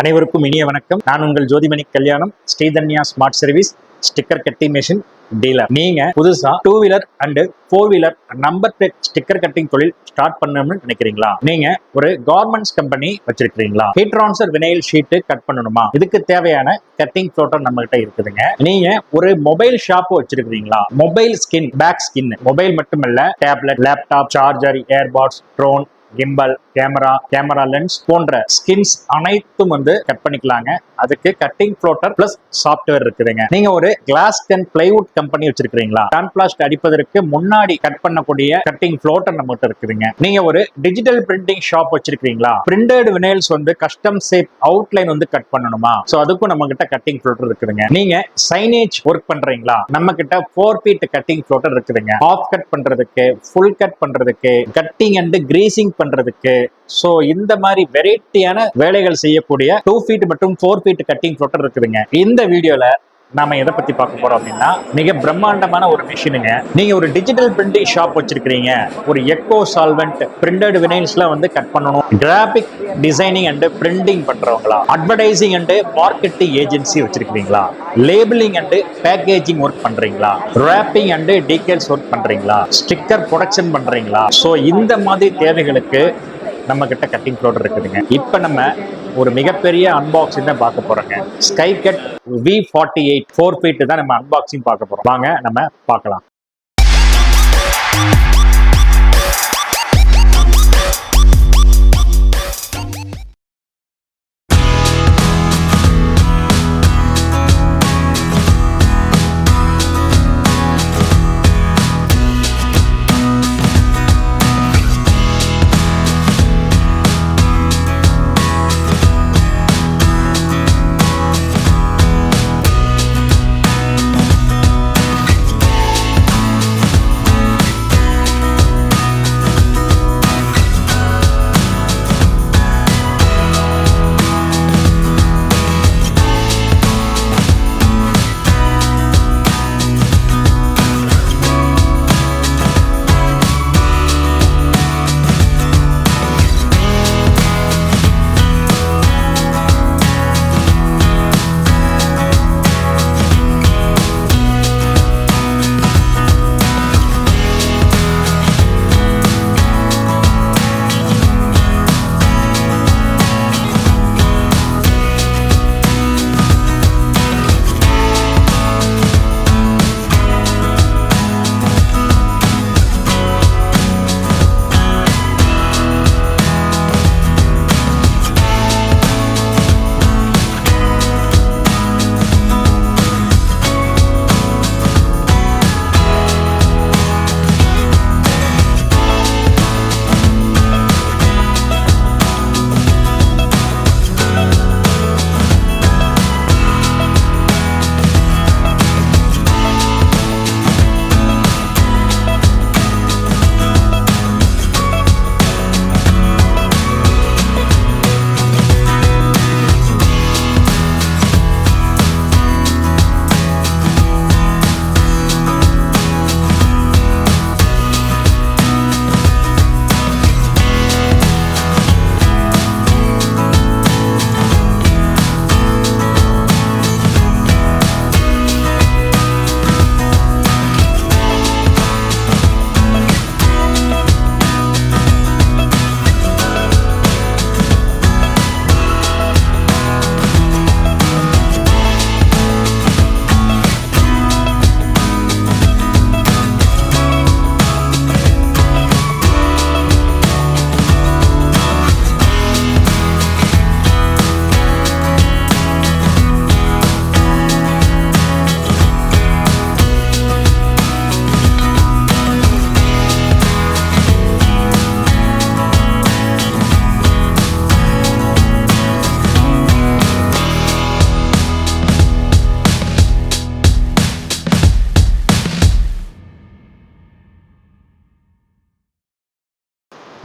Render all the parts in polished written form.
அனைவருக்கும் இனிய வணக்கம். நான் உங்கள் Jothimani Kalyanam, Sridhanya smart service sticker cutting machine dealer. நீங்க புதுசா 2 wheeler and 4 wheeler number plate sticker cutting தொழில் ஸ்டார்ட் பண்ணணும்னு நினைக்கிறீங்களா? நீங்க ஒரு கார்மெண்ட்ஸ் கம்பெனி வச்சிருக்கீங்களா? Heat transfer vinyl sheet cut பண்ணணுமா? இதுக்கு தேவையான கட்டிங் ஃப்ளோட்டர் நம்ம கிட்ட இருக்குதுங்க. நீங்க ஒரு மொபைல் ஷாப் வச்சிருக்கீங்களா? Mobile skin, back skin, mobile மட்டுமல்ல, tablet, laptop, charger, airpods, drone, gimbal, camera lens போன்ற ஸ்கின்ஸ் அனைத்தும் கட் பண்ணிக்கலாங்க. அதுக்கு கட்டிங் ஃப்ளோட்டர் பிளஸ் சாஃப்ட்வேர் இருக்குதுங்க. நீங்க ஒரு கிளாஸ் அண்ட் பிளைவுட் கம்பெனி வச்சிருக்கீங்களா? கான்பிளாஸ்ட் அடிப்பதற்கு முன்னாடி கட் பண்ணக்கூடிய கட்டிங் ஃப்ளோட்டர் நம்மகிட்ட இருக்குதுங்க. நீங்க ஒரு டிஜிட்டல் பிரிண்டிங் ஷாப் வச்சிருக்கீங்களா? Printed வினைல்ஸ் custom shape outline cut பண்ணணுமா? சோ அதுக்கும் நம்ம கிட்ட கட்டிங் ஃப்ளோட்டர் இருக்குதுங்க. நீங்க சைனேஜ் ஒர்க் பண்றீங்களா? நம்ம கிட்ட 4 ஃபீட் கட்டிங் ஃப்ளோட்டர் இருக்குதுங்க. ஆஃப் கட் பண்றதுக்கு, ஃபுல் கட் பண்றதுக்கு, கட்டிங் அண்ட் கிரீசிங் பண்றதுக்கு, சோ இந்த மாதிரி வெரைட்டியான வேலைகள் செய்யக்கூடிய 2 ஃபீட் மற்றும் 4 ஃபீட் கட்டிங் ஃப்ளோட்டர் இருக்குதுங்க. இந்த வீடியோல நாம எதை பத்தி பார்க்க போறோம் அப்படின்னா, மிக பிரம்மாண்டமான ஒரு மிஷினுங்க. நீங்க ஒரு டிஜிட்டல் பிரிண்டிங் ஷாப் வச்சிருக்கீங்க, ஒரு எக்கோ சால்வெண்ட் பிரிண்டட் வினைல்ஸ்லாம் கட் பண்ணணும், கிராபிக் டிசைனிங் அண்ட் பிரிண்டிங் பண்றவங்களா, அட்வர்டைசிங் அண்ட் மார்க்கெட்டிங் ஏஜென்சி வச்சிருக்கீங்களா, லேபிளிங் அண்ட் பேக்கேஜிங் ஒர்க் பண்றீங்களா, ராப்பிங் அண்ட் டீடைல்ஸ் ஒர்க் பண்றீங்களா, ஸ்டிக்கர் ப்ரொடக்ஷன் பண்றீங்களா? சோ இந்த மாதிரி தேவைகளுக்கு நம்ம கிட்ட கட்டிங் ஃப்ளோட்டர் இருக்குதுங்க. இப்ப நம்ம ஒரு மிகப்பெரிய அன்பாக்சிங் தான் பார்க்க போறோங்க. ஸ்கைகட் V48 4 ஃபீட் தான் நம்ம அன்பாக்சிங் பார்க்க போறோம். வாங்க நம்ம பார்க்கலாம்.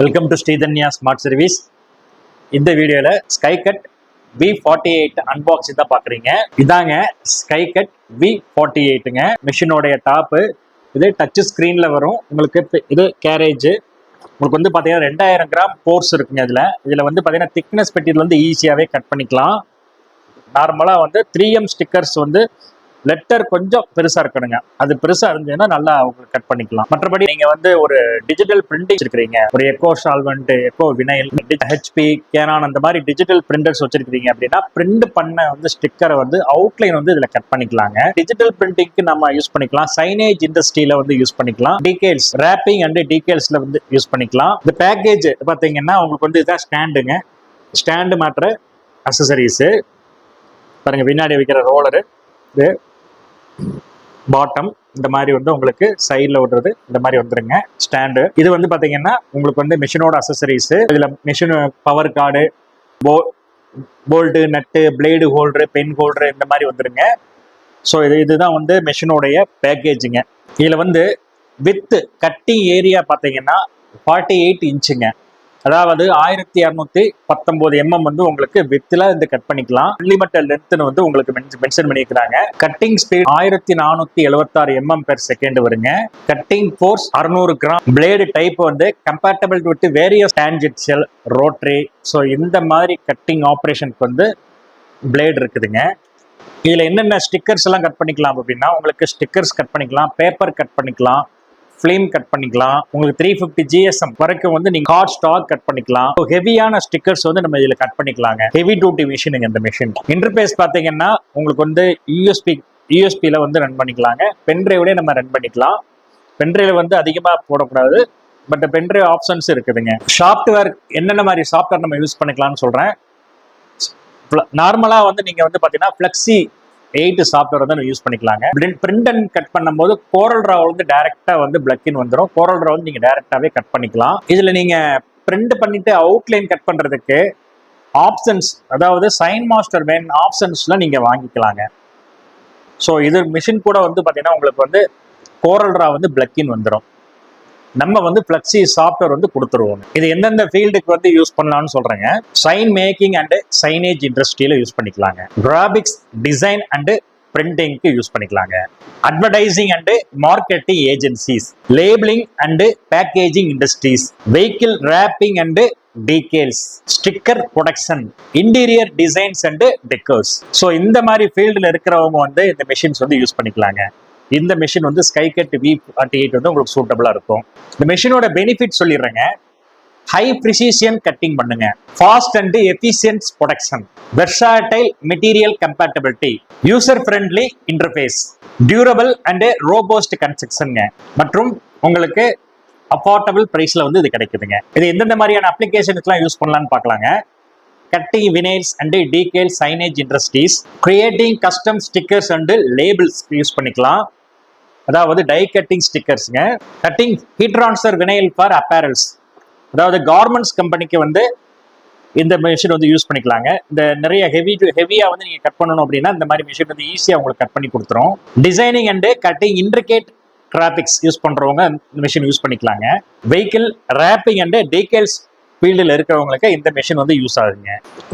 Welcome to Sridhanya smart service. இந்த வீடியோல ஸ்கைகட் V48 அன்பாக்சிங் தான் பாக்குறீங்க. இதாங்க ஸ்கைகட் V48ங்க. மிஷினோடைய டாப்பு இது டச் ஸ்கிரீன்ல வரும். உங்களுக்கு இது கேரேஜ், உங்களுக்கு வந்து பாத்தீங்கன்னா 2000 கிராம் போர்ஸ் இருக்குங்க. இதுல வந்து பாத்தீங்கன்னா திக்னஸ் பெட்டியில் வந்து ஈஸியாவே கட் பண்ணிக்கலாம். நார்மலா வந்து 3M ஸ்டிக்கர்ஸ் வந்து லெட்டர் கொஞ்சம் பெருசா இருக்கணுங்க. அது பெருசா இருந்ததுன்னா நல்லா உங்களுக்கு கட் பண்ணிக்கலாம். மற்றபடி நீங்க வந்து ஒரு டிஜிட்டல் பிரிண்டிங் வச்சிருக்கீங்க, ஒரு eco solvent, eco vinyl, HP, Canon அந்த மாதிரி டிஜிட்டல் பிரிண்டர்ஸ் வச்சிருக்கீங்க அப்படின்னா பிரிண்ட் பண்ண வந்து ஸ்டிக்கரை வந்து அவுட்லைன் வந்து இதுல கட் பண்ணிக்கலாங்க. டிஜிட்டல் பிரிண்டிங்க்கு நம்ம யூஸ் பண்ணிக்கலாம். சைனேஜ் இண்டஸ்ட்ரியில வந்து யூஸ் பண்ணிக்கலாம். டீடைல்ஸ் ரேப்பிங் அண்ட் டீடைல்ஸ்ல வந்து யூஸ் பண்ணிக்கலாம். இந்த பேக்கேஜ் பாத்தீங்கன்னா உங்களுக்கு வந்து இதுதான் ஸ்டாண்டுங்க. ஸ்டாண்டு மாற்ற அக்சசரிஸ் பாருங்க, பின்னாடி வைக்கிற ரோலரு, இது பாட்டம், இந்த மாதிரி வந்து உங்களுக்கு சைடில் விடுறது இந்த மாதிரி வந்துருங்க ஸ்டாண்டு. இது வந்து பாத்தீங்கன்னா உங்களுக்கு வந்து மிஷினோட அக்சசரிஸ். இதுல மிஷின் பவர் கார்டு, போல்டு, நட்டு, பிளேடு ஹோல்டரு, பென் ஹோல்டரு இந்த மாதிரி வந்துருங்க. ஸோ இதுதான் வந்து மிஷினோடைய பேக்கேஜுங்க. இதுல வந்து வித் கட்டிங் ஏரியா பாத்தீங்கன்னா 48 இன்ச்சுங்க. அதாவது 1219 mm வந்து உங்களுக்கு வித்துல இருந்து கட் பண்ணிக்கலாம். மில்லிமீட்டர் லென்த்னு வந்து உங்களுக்கு மென்ஷன் பண்ணிக்கிறாங்க. கட்டிங் ஸ்பீட் 1476 mm/s வருங்க. Cutting force 600 gram. Blade type வந்து compatible with various tangential, rotary. So இந்த மாதிரி கட்டிங் ஆப்ரேஷனுக்கு வந்து பிளேடு இருக்குதுங்க. இதுல என்னென்ன ஸ்டிக்கர்ஸ் எல்லாம் கட் பண்ணிக்கலாம் அப்படின்னா உங்களுக்கு ஸ்டிக்கர்ஸ் கட் பண்ணிக்கலாம், பேப்பர் கட் பண்ணிக்கலாம், ஃபிலிம் கட் பண்ணிக்கலாம். உங்களுக்கு 350 GSM வரைக்கும் வந்து நீங்க கார்ட் ஸ்டாக் கட் பண்ணிக்கலாம். ஹெவியான ஸ்டிக்கர்ஸ் வந்து நம்ம இதுல கட் பண்ணிக்கலாங்க. ஹெவி டியூட்டி மிஷினுங்க இந்த மிஷின். இன்டர்பேஸ் பாத்தீங்கன்னா உங்களுக்கு வந்து யூஎஸ்பில வந்து ரன் பண்ணிக்கலாங்க. பென்ட்ரைவ்லயே நம்ம ரன் பண்ணிக்கலாம். பென்ட்ரைவ் வந்து அதிகமா போடக்கூடாது, பட் பென்ட்ரைவ் ஆப்ஷன்ஸ் இருக்குதுங்க. சாஃப்ட்வேர் என்னென்ன மாதிரி சாஃப்ட்வேர் நம்ம யூஸ் பண்ணிக்கலாம்னு சொல்றேன். நார்மலா வந்து நீங்க வந்து பாத்தீங்கன்னா Flexi 8 சாஃப்ட்வேர் வந்து யூஸ் பண்ணிக்கலாங்க. பிரிண்ட் அண்ட் கட் பண்ணும்போது கோரல் டிரா வந்து டைரக்டா வந்து பிளக்கின் வந்துடும். கோரல் டிரா வந்து நீங்க டைரக்டாவே கட் பண்ணிக்கலாம். இதுல நீங்க பிரிண்ட் பண்ணிட்டு அவுட்லைன் கட் பண்றதுக்கு ஆப்ஷன்ஸ், அதாவது சைன் மாஸ்டர் வேன் ஆப்ஷன்ஸ்லாம் நீங்க வாங்கிக்கலாங்க. ஸோ இது மிஷின் கூட வந்து பாத்தீங்கன்னா உங்களுக்கு வந்து கோரல் டிரா வந்து பிளக்கின் வந்துடும். நம்ம வந்து Flexi சாஃப்ட்வேர் வந்து கொடுத்துருவோம். இது எந்தெந்த ஃபீல்டுக்கு வந்து யூஸ் பண்ணலாம்னு சொல்றேங்க. சைன் மேக்கிங் அண்ட் சைனேஜ் இண்டஸ்ட்ரியில யூஸ் பண்ணிக்கலாங்க. கிராபிக்ஸ் டிசைன் அண்ட் பிரிண்டிங்க்கு யூஸ் பண்ணிக்கலாங்க. Advertising and marketing agencies, labelling and packaging industries, vehicle wrapping and details, sticker production, interior designs and decors. So இந்த மாதிரி ஃபீல்டில் இருக்கிறவங்க வந்து இந்த மிஷின்ஸ் வந்து யூஸ் பண்ணிக்கலாங்க. இந்த மிஷின் வந்து SkyCut V48 வந்து உங்களுக்கு சூட்டபிளா இருக்கும். இந்த மிஷினோட பெனிஃபிட் சொல்லிடுறேங்க. ஹை ப்ரிசிஷன் கட்டிங் பண்ணுங்க, fast and efficient production, versatile material compatibility, user friendly interface, durable and robust கன்ஸ்ட்ரக்ஷன்ங்க, மற்றும் உங்களுக்கு அஃபோர்டபிள் பிரைஸ்ல வந்து இது கிடைக்குதுங்க. இது எந்தெந்த மாதிரியான அப்ளிகேஷனுக்குலாம் யூஸ் பண்ணலாம்னு பார்க்கலாங்க. cutting vinyls and decal signage industries, creating custom stickers and labels use பண்ணிக்கலாம். அதாவது டை கட்டிங் ஸ்டிக்கர்ஸ்ங்க. Cutting heat transfer vinyl for apparels, அதாவது கார்மெண்ட்ஸ் கம்பெனிக்கு வந்து இந்த மிஷின் வந்து யூஸ் பண்ணிக்கலாங்க. இந்த நிறைய ஹெவியா வந்து நீங்க கட் பண்ணணும் அப்படின்னா இந்த மாதிரி மிஷின் வந்து ஈஸியா உங்களுக்கு கட் பண்ணி கொடுத்துரும். Designing and cutting intricate graphics use பண்றவங்க இந்த மிஷின் யூஸ் பண்ணிக்கலாங்க. வெஹிக்கிள் ரேப்பிங் அண்ட் டீடைல்ஸ் ஃபீல்டில் இருக்கிறவங்களுக்கு இந்த மிஷின் வந்து யூஸ் ஆகுங்க.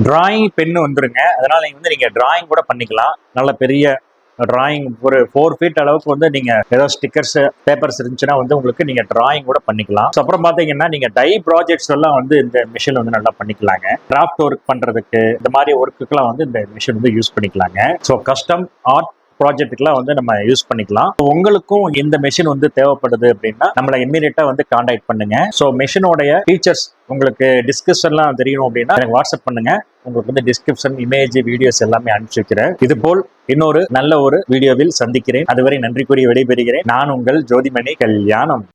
டிராயிங் பென்னு வந்துருங்க, அதனால நீங்க டிராயிங் கூட பண்ணிக்கலாம். நல்ல பெரிய டிராயிங் ஒரு 4 feet அளவுக்கு வந்து நீங்க ஏதாவது ஸ்டிக்கர்ஸ் பேப்பர்ஸ் இருந்துச்சுன்னா வந்து உங்களுக்கு நீங்க டிராயிங் கூட பண்ணிக்கலாம். அப்புறம் பாத்தீங்கன்னா நீங்க டை ப்ராஜெக்ட்ஸ் எல்லாம் வந்து இந்த மிஷின் வந்து நல்லா பண்ணிக்கலாங்க. கிராஃப்ட் ஒர்க் பண்றதுக்கு இந்த மாதிரி ஒர்க்குக்கெல்லாம் வந்து இந்த மிஷின் வந்து யூஸ் பண்ணிக்கலாங்க. ஸோ கஸ்டம் ஆர்ட் ப்ராஜெக்ட்டுக்குலாம் வந்து நம்ம யூஸ் பண்ணிக்கலாம். உங்களுக்கும் இந்த மெஷின் வந்து தேவைப்படுது அப்படின்னா நம்மளை இம்மீடியட்டா வந்து கான்டாக்ட் பண்ணுங்க. ஸோ மெஷினோடைய ஃபீச்சர்ஸ் உங்களுக்கு டிஸ்கிரிப்ஷன்லாம் தெரியணும் அப்படின்னா எனக்கு வாட்ஸ்அப் பண்ணுங்க. உங்களுக்கு வந்து டிஸ்கிரிப்ஷன், இமேஜ், வீடியோஸ் எல்லாமே அனுப்பிச்சு வைக்கிறேன். இது போல் இன்னொரு நல்ல ஒரு வீடியோவில் சந்திக்கிறேன். அதுவரை நன்றி கூறி விடைபெறுகிறேன். நான் உங்கள் ஜோதிமணி கல்யாணம்.